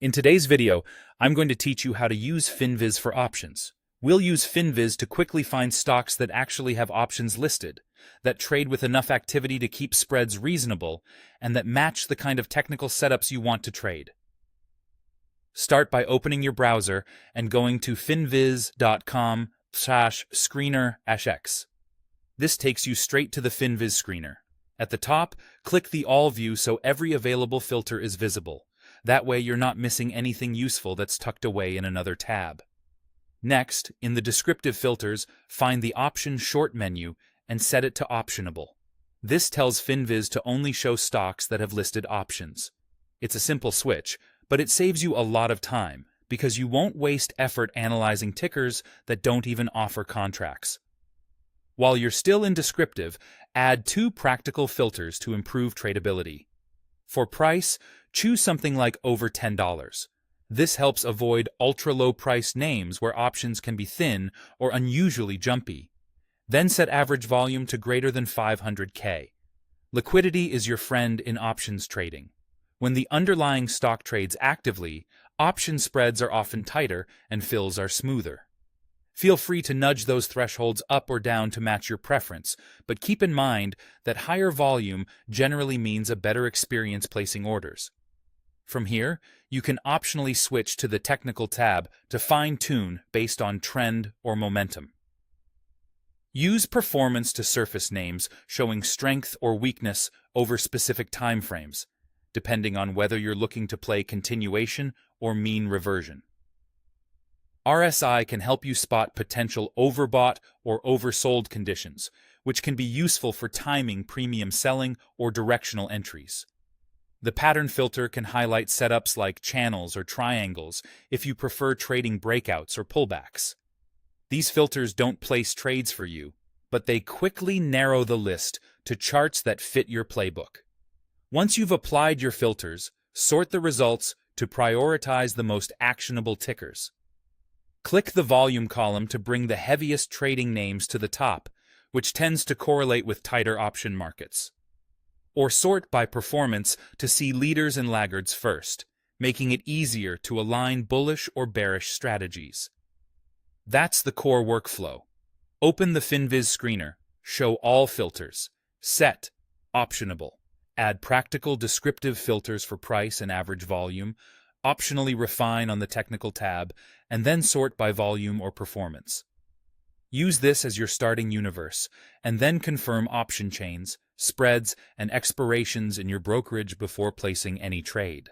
In today's video, I'm going to teach you how to use Finviz for options. We'll use Finviz to quickly find stocks that actually have options listed, that trade with enough activity to keep spreads reasonable, and that match the kind of technical setups you want to trade. Start by opening your browser and going to finviz.com/screener-x. This takes you straight to the Finviz screener. At the top, click the All View so every available filter is visible. That way you're not missing anything useful that's tucked away in another tab. Next, in the descriptive filters, find the Option Short menu and set it to Optionable. This tells Finviz to only show stocks that have listed options. It's a simple switch, but it saves you a lot of time because you won't waste effort analyzing tickers that don't even offer contracts. While you're still in descriptive, add two practical filters to improve tradability. For price, choose something like over $10. This helps avoid ultra-low price names where options can be thin or unusually jumpy. Then set average volume to greater than 500K. Liquidity is your friend in options trading. When the underlying stock trades actively, option spreads are often tighter and fills are smoother. Feel free to nudge those thresholds up or down to match your preference, but keep in mind that higher volume generally means a better experience placing orders. From here, you can optionally switch to the Technical tab to fine-tune based on trend or momentum. Use performance to surface names showing strength or weakness over specific time frames, depending on whether you're looking to play continuation or mean reversion. RSI can help you spot potential overbought or oversold conditions, which can be useful for timing premium selling or directional entries. The pattern filter can highlight setups like channels or triangles if you prefer trading breakouts or pullbacks. These filters don't place trades for you, but they quickly narrow the list to charts that fit your playbook. Once you've applied your filters, sort the results to prioritize the most actionable tickers. Click the volume column to bring the heaviest trading names to the top, which tends to correlate with tighter option markets. Or sort by performance to see leaders and laggards first, making it easier to align bullish or bearish strategies. That's the core workflow. Open the Finviz screener, show all filters, set, optionable, add practical descriptive filters for price and average volume, optionally refine on the Technical tab, and then sort by volume or performance. Use this as your starting universe, and then confirm option chains, spreads, and expirations in your brokerage before placing any trade.